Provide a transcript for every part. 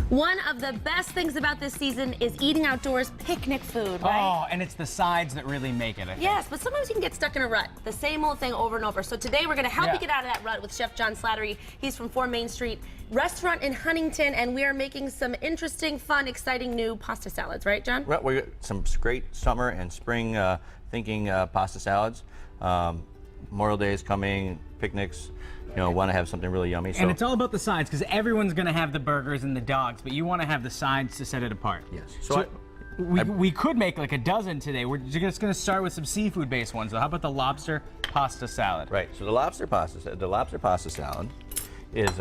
One of the best things about this season is eating outdoors picnic food, right? Oh, and it's the sides that really make it, I think. Yes, but sometimes you can get stuck in a rut. The same old thing over and over. So today we're going to help you get out of that rut with Chef John Slattery. He's from 4 Main Street Restaurant in Huntington, and we are making some interesting, fun, exciting new pasta salads, right, John? Right, we got some great summer and spring thinking pasta salads. Memorial Day is coming, picnics. You know, want to have something really yummy. And it's all about the sides, because everyone's going to have the burgers and the dogs, but you want to have the sides to set it apart. Yes. So we could make like a dozen today. We're just going to start with some seafood-based ones. So how about the lobster pasta salad? Right. So the lobster pasta salad is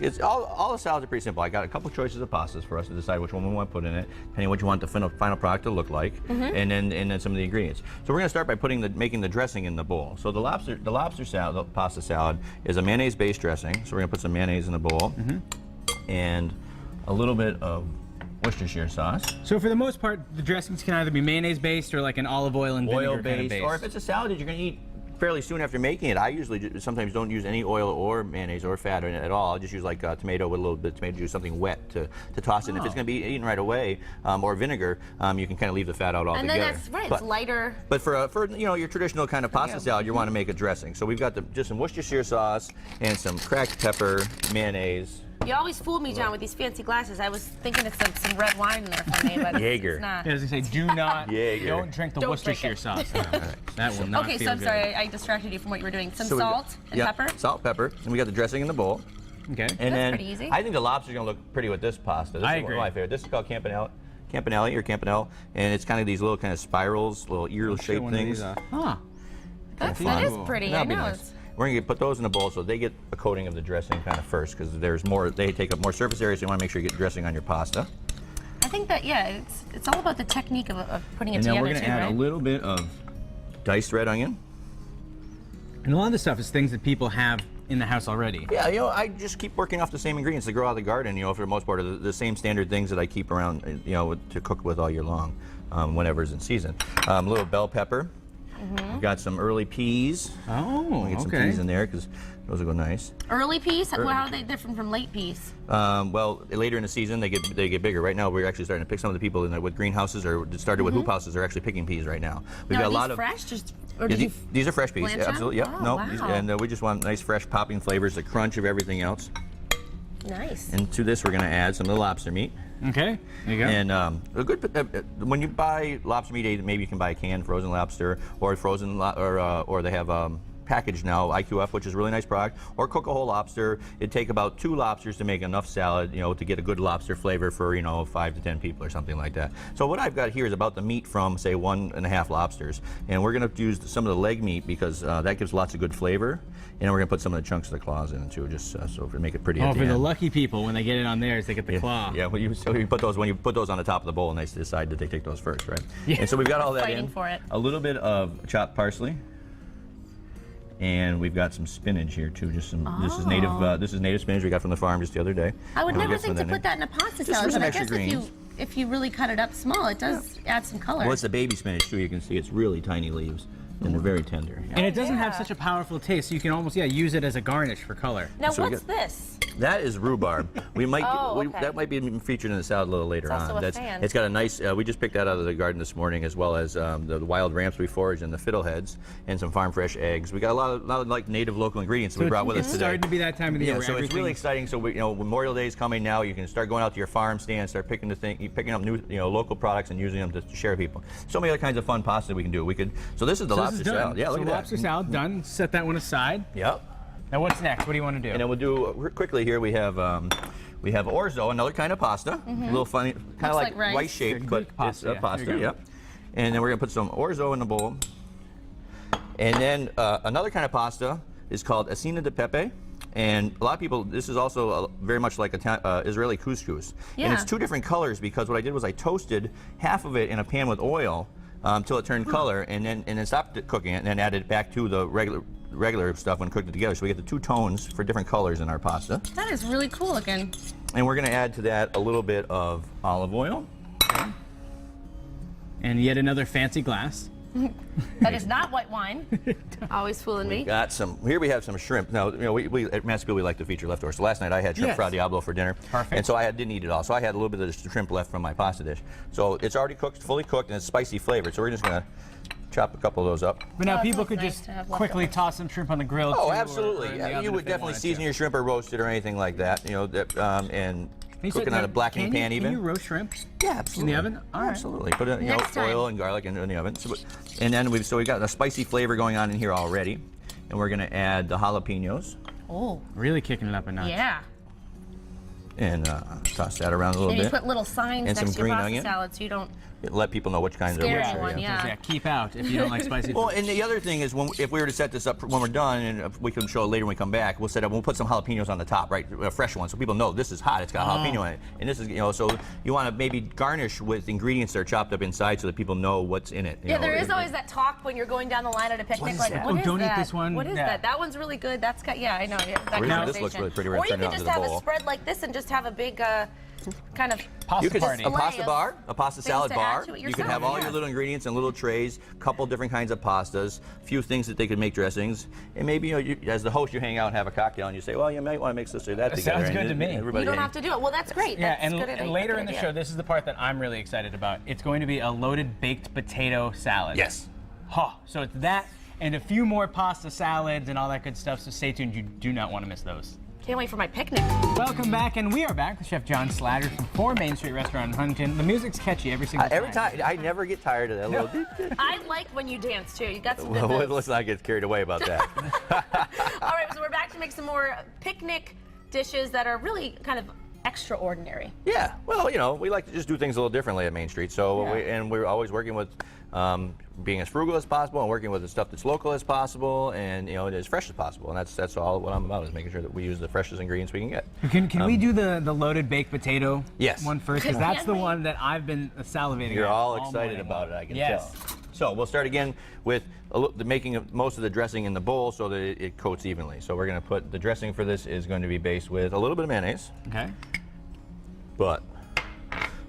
it's all the salads are pretty simple. I got a couple choices of pastas for us to decide which one we want to put in it, depending on what you want the final product to look like, and then some of the ingredients. So we're going to start by making the dressing in the bowl. So the lobster salad, the pasta salad, is a mayonnaise-based dressing. So we're going to put some mayonnaise in the bowl, and a little bit of Worcestershire sauce. So for the most part, the dressings can either be mayonnaise-based or like an olive oil and vinegar Oil-based, kind of base. or if it's a salad that you're going to eat fairly soon after making it, I usually sometimes don't use any oil or mayonnaise or fat in it at all. I just use like tomato with a little bit of tomato juice, something wet to toss in. If it's going to be eaten right away, or vinegar, you can kind of leave the fat out altogether. And then that's right, it's lighter. But for you know, your traditional kind of pasta salad, you want to make a dressing. So we've got just some Worcestershire sauce and some cracked pepper, mayonnaise. You always fool me, John, with these fancy glasses. I was thinking it's some red wine in there for me, but Jaeger. it's not. As I say, do not, Jaeger. don't drink the Don't Worcestershire drink sauce. That will not Okay, feel so I'm good. sorry, I distracted you from what you were doing. Some So we've salt got- and pepper. Salt, pepper, and we got the dressing in the bowl. Okay. And then pretty easy. I think the lobster's gonna look pretty with this pasta. This I is agree. one of my favorite. This is called Campanelli, and it's kind of these little kind of spirals, little ear-shaped things. Huh. That fun. is pretty. I That'd be know. nice. We're gonna put those in the bowl so they get a coating of the dressing kind of first, because there's more. They take up more surface area, so you want to make sure you get dressing on your pasta. I think that it's all about the technique of putting it And then together we're gonna too, add right? a little bit of diced red onion. And a lot of this stuff is things that people have in the house already. Yeah, you know, I just keep working off the same ingredients that grow out of the garden. You know, for the most part, are the same standard things that I keep around. You know, to cook with all year long, whenever's in season. A little bell pepper. We've got some early peas. Oh, Get some peas in there because those will go nice. Early peas? Well, how are they different from late peas? Well, later in the season they get bigger. Right now we're actually starting to pick some of the people with greenhouses or started with hoop houses are actually picking peas right now. We've Now, got a lot these of fresh? Or did you these are fresh peas. blanch Yeah, them? absolutely. Yeah. Oh, No. wow. And we just want nice, fresh, popping flavors, the crunch of everything else. Nice. And to this we're going to add some of the lobster meat. Okay, there you go. And a good when you buy lobster meat, maybe you can buy a canned frozen lobster or or they have packaged now IQF, which is a really nice product, or cook a whole lobster. It'd take about 2 lobsters to make enough salad, you know, to get a good lobster flavor for 5 to 10 people or something like that. So what I've got here is about the meat from say 1.5 lobsters, and we're going to use some of the leg meat because that gives lots of good flavor, and we're going to put some of the chunks of the claws in too, just so to make it pretty. Oh, at for the end. lucky people, when they get it on theirs, they get the claw. Yeah, when you put those on the top of the bowl, and they decide that they take those first, right? Yeah. And so we've got all that Fighting in. for it. A little bit of chopped parsley, and we've got some spinach here too. Just some. This is native spinach we got from the farm just the other day. I would We'll never get some think to of that put in. that in a pasta Just salad, for some but I extra guess greens. if you really cut it up small, it does add some color. Well, it's the baby spinach too. You can see it's really tiny leaves, and they're very tender. And it doesn't have yeah. such a powerful taste, so you can almost use it as a garnish for color. Now, So we what's got- this? That is rhubarb. We might Okay. that might be featured in the salad a little later It's also on. a fan. It's got a nice. We just picked that out of the garden this morning, as well as the wild ramps we foraged and the fiddleheads and some farm fresh eggs. We got a lot of like native local ingredients that we brought with us It's today. starting to be that time of the year. Yeah, where so it's everything- really exciting. So Memorial Day is coming now. You can start going out to your farm stand, start picking up new local products and using them to share with people. So many other kinds of fun pasta we can do. So this is the So lobster this is done. salad. Yeah, look so at that. lobster salad done. Set that one aside. Yep. Now what's next? What do you want to do? And then we'll do quickly here. We have orzo, another kind of pasta, a little funny, kind of like rice. rice shaped, but Greek pasta, it's yeah. pasta. There you go. Yep. And then we're gonna put some orzo in the bowl. And then another kind of pasta is called acina de pepe. And a lot of people, this is also very much like Israeli couscous. Yeah. And it's 2 different colors because what I did was I toasted half of it in a pan with oil until it turned color, and then stopped cooking it, and then added it back to the regular stuff and cooked it together. So we get the 2 tones for different colors in our pasta. That is really cool looking. And we're going to add to that a little bit of olive oil. And yet another fancy glass. That is not white wine. Always fooling me. Got some. Here we have some shrimp. Now, you know, we at Massfield we like to feature leftovers. So last night I had shrimp fra diablo for dinner. Perfect. And so didn't eat it all. So I had a little bit of the shrimp left from my pasta dish. So it's already cooked, fully cooked, and it's spicy flavored. So we're just gonna chop a couple of those up. But now Oh, people that's could nice just to have quickly leftovers. toss some shrimp on the grill. Oh, too, absolutely. or in the Yeah, oven you if would they definitely wanted season to. your shrimp or roast it or anything like that. You know, and You cook said it on a that- blackening can you- pan even. Can you roast shrimp? Yeah, absolutely. In the oven? All right. Absolutely. Put you know, Next time. oil and garlic in the oven. So, and then we got a spicy flavor going on in here already. And we're gonna add the jalapenos Oh, Really kicking it up a notch. yeah. and toss that around a little And you bit. put little signs And next some to your green pasta onion. salad so you don't. Let people know which kinds are Scare which. anyone, Yeah. yeah. Keep out if you don't like spicy Well, food. and the other thing is, if we were to set this up when we're done, and we can show it later when we come back, we'll put some jalapenos on the top, right, a fresh one, so people know this is hot. It's got jalapeno in it, and this is, you know, so you want to maybe garnish with ingredients that are chopped up inside, so that people know what's in it. You Yeah, know, there is always that talk when you're going down the line at a picnic. is Like, that? what Oh, is don't eat that? this one. What is Yeah. that? That one's really good. That's got, yeah, I know. Yeah, that This conversation. looks really pretty. We're Or gonna you turn it could onto just the have bowl. a spread like this and just have a big kind of. Pasta You could party. just a pasta bar, a pasta Things salad to add bar. to it You could have yourself, all yeah. your little ingredients and little trays, couple different kinds of pastas, a few things that they could make dressings, and maybe you, as the host, you hang out and have a cocktail, and you say, well, you might want to mix this or that together. sounds and good to me. everybody- You don't have to do it. Well, that's great. Yeah, That's and, good and later in the show, this is the part that I'm really excited about. It's going to be a loaded baked potato salad. Yes. Huh. So it's that and a few more pasta salads and all that good stuff. So stay tuned. You do not want to miss those. Can't wait for my picnic. Welcome back, and we are back with Chef John Slattery from 4 Main Street Restaurant in Huntington. The music's catchy every single time. Every time, I never get tired of that little. I like when you dance too. You got some good Well, moves. let's not get carried away about that. All right, so we're back to make some more picnic dishes that are really kind of extraordinary. Yeah, well, you know, we like to just do things a little differently at Main Street. So, Yeah. we're always working with being as frugal as possible and working with the stuff that's local as possible and, you know, as fresh as possible. And that's all what I'm about, is making sure that we use the freshest ingredients we can get. Can we do the loaded baked potato Yes. one first? Because that's the Can we? one that I've been salivating You're at all excited morning. about it, I can Yes. tell. So we'll start again with the making of most of the dressing in the bowl so that it coats evenly. So we're going to put the dressing for this is going to be based with a little bit of mayonnaise, Okay. but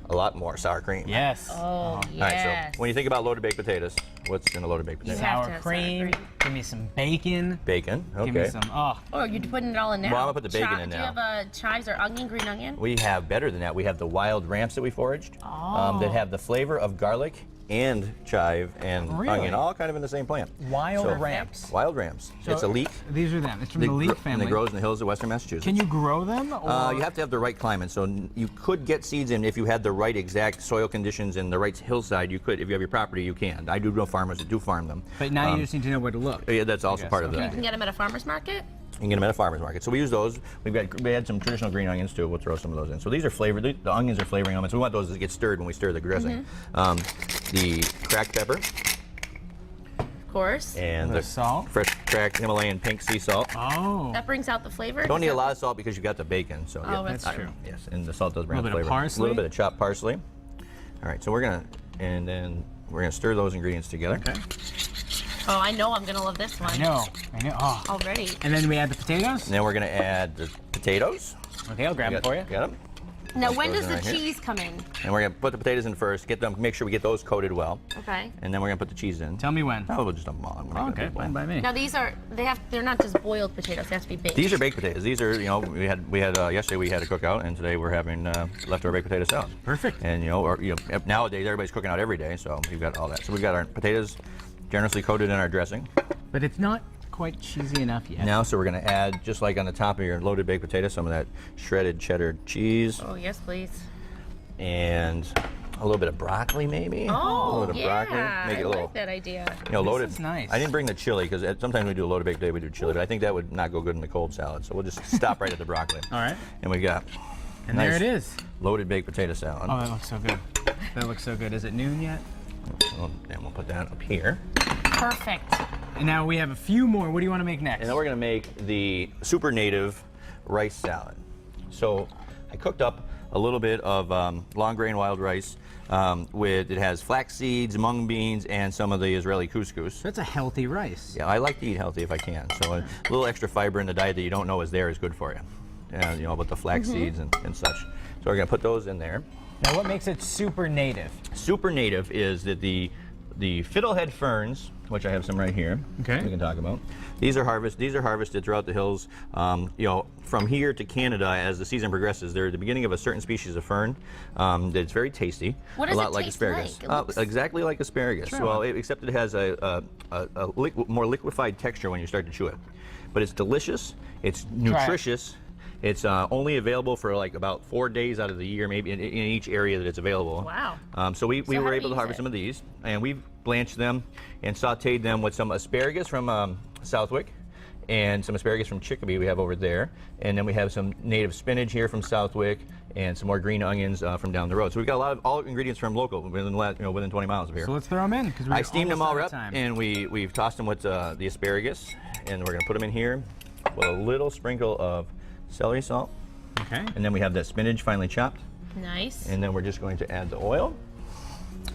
a lot more sour cream. Yes. Oh, All yes. right, so when you think about loaded baked potatoes, what's in a loaded baked You potato? have to Sour have sour cream. cream. Give me some bacon. Bacon, Give me okay. some. Oh. Oh, you're putting it all in now. Well, I'm gonna put the bacon in Do now. you have chives or onion, green onion? We have better than that. We have the wild ramps that we foraged that have the flavor of garlic and chive and Really? onion, all kind of in the same plant. Wild So- ramps. Wild ramps. So It's a leek. These are them. It's from the leek And family. it grows in the hills of western Massachusetts. Can you grow them? Or? You have to have the right climate. So you could get seeds in if you had the right exact soil conditions and the right hillside. You could, if you have your property, you can. I do know farmers that do farm them. But now you just need to know where to look. Yeah, that's also guess, part of okay. You the. can get them at a farmer's market. You can get them at a farmer's market. So we use those. We had some traditional green onions too. We'll throw some of those in. So these are flavored. The onions are flavoring them, and so we want those to get stirred when we stir the dressing. The cracked pepper Of course. and The salt. fresh cracked Himalayan pink sea salt. Oh. That brings out the flavor. Don't need a lot of salt because you got the bacon. So Oh, that's true. Yes, and the salt does bring A out the little bit flavor. of parsley? A little bit of chopped parsley. All right, so then we're gonna stir those ingredients together. Okay. Oh, I know I'm gonna love this one. I know. Oh. Already. And then we add the potatoes. And then we're gonna add the potatoes. Okay, I'll grab it for you. Got them. Now, when those does in the right here. cheese come in? And we're gonna put the potatoes in first. Make sure we get those coated well. Okay. And then we're gonna put the cheese in. Tell me when. Oh, we'll just dump them all. We're not gonna Okay, do it. fine by me. Now they're not just boiled potatoes. They have to be baked. These are baked potatoes. These are, yesterday we had a cookout, and today we're having leftover baked potato salad. Perfect. And nowadays everybody's cooking out every day, so we've got all that. So we've got our potatoes generously coated in our dressing. But it's not quite cheesy enough yet. Now, so we're gonna add, just like on the top of your loaded baked potato, some of that shredded cheddar cheese Oh, yes, please. and a little bit of broccoli, maybe. Oh, a little bit of yeah. broccoli. Make it a I little. like that idea. Loaded. is nice. I didn't bring the chili because sometimes we do a loaded baked potato, we do chili, but I think that would not go good in the cold salad. So we'll just stop right at the broccoli. All right. And we got And nice there it is. loaded baked potato salad. Oh, that looks so good. That looks so good. Is it noon yet? And we'll put that up here. Perfect. And now we have a few more. What do you want to make next? And then we're gonna make the super native rice salad. So I cooked up a little bit of long grain wild rice it has flax seeds, mung beans, and some of the Israeli couscous. That's a healthy rice. Yeah, I like to eat healthy if I can. So a little extra fiber in the diet that you don't know is there is good for you. And about the flax seeds and such. So we're gonna put those in there. Now, what makes it super native? Super native is that the the fiddlehead ferns, which I have some right here. Okay. We can talk about. These are harvested throughout the hills. You know, from here to Canada, as the season progresses, they're the beginning of a certain species of fern that's very tasty. What does a lot it like taste asparagus. like? It looks- Exactly like asparagus. True. Well, except it has a more liquefied texture when you start to chew it. But it's delicious. It's nutritious. It's only available for like about 4 days out of the year, maybe in each area that it's available. Wow. So we how were do able we to harvest use it? some of these, and we've blanched them and sauteed them with some asparagus from Southwick and some asparagus from Chicopee we have over there. And then we have some native spinach here from Southwick and some more green onions from down the road. So we've got a lot of all ingredients from local within, within 20 miles of here. So let's throw them in because I steamed them all up, time. and we've tossed them with the asparagus, and we're gonna put them in here with a little sprinkle of celery salt. Okay. And then we have that spinach finely chopped. Nice. And then we're just going to add the oil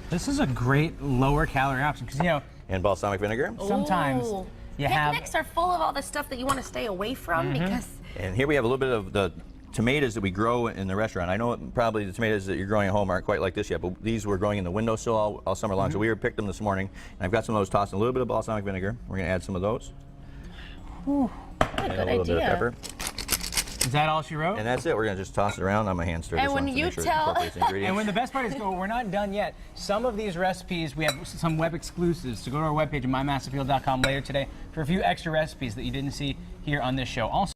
This is a great lower calorie option because, you know, and balsamic vinegar. sometimes Ooh. you have. Picnics are full of all the stuff that you want to stay away from because And here we have a little bit of the tomatoes that we grow in the restaurant. I know probably the tomatoes that you're growing at home aren't quite like this yet, but these were growing in the windowsill all summer long. So we picked them this morning, and I've got some of those tossed in a little bit of balsamic vinegar. We're going to add some of those. what a And good a little bit of idea. pepper. Is that all she wrote? And that's it. We're going to just toss it around on my hand stir. And this when one to you make sure it tell- incorporates the ingredients. And when the best part is, we're not done yet. Some of these recipes, we have some web exclusives. So go to our webpage at mymassivefield.com later today for a few extra recipes that you didn't see here on this show. Also,